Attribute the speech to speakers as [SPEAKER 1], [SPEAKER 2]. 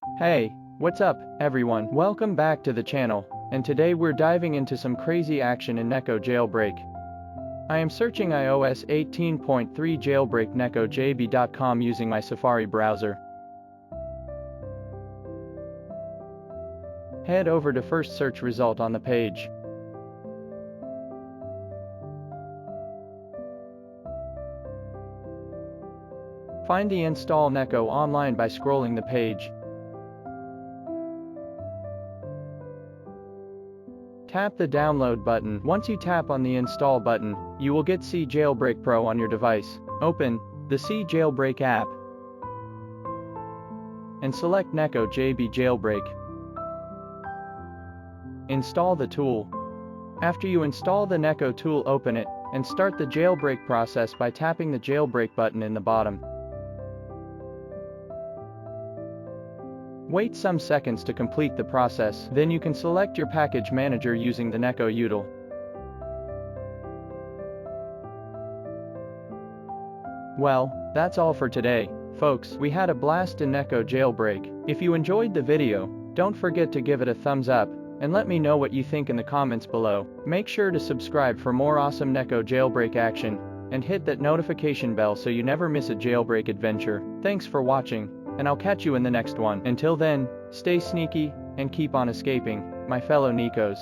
[SPEAKER 1] Hey, what's up, everyone? Welcome back to the channel, and today we're diving into some crazy action in Neko jailbreak. I am searching iOS 18.3 jailbreak nekojb.com using my Safari browser. Head over to first search result on the page. Find the Install Neko online by scrolling the page. Tap the download button. Once you tap on the install button, you will get C Jailbreak Pro on your device. Open the C Jailbreak app and select NekoJB Jailbreak. Install the tool. After you install the Neko tool, open it and start the jailbreak process by tapping the jailbreak button in the bottom. Wait some seconds to complete the process, then you can select your package manager using the Neko util. Well, that's all for today, folks. We had a blast in Neko jailbreak. If you enjoyed the video, don't forget to give it a thumbs up, and let me know what you think in the comments below. Make sure to subscribe for more awesome Neko jailbreak action, and hit that notification bell so you never miss a jailbreak adventure. Thanks for watching, and I'll catch you in the next one. Until then, stay sneaky, and keep on escaping, my fellow Nekos.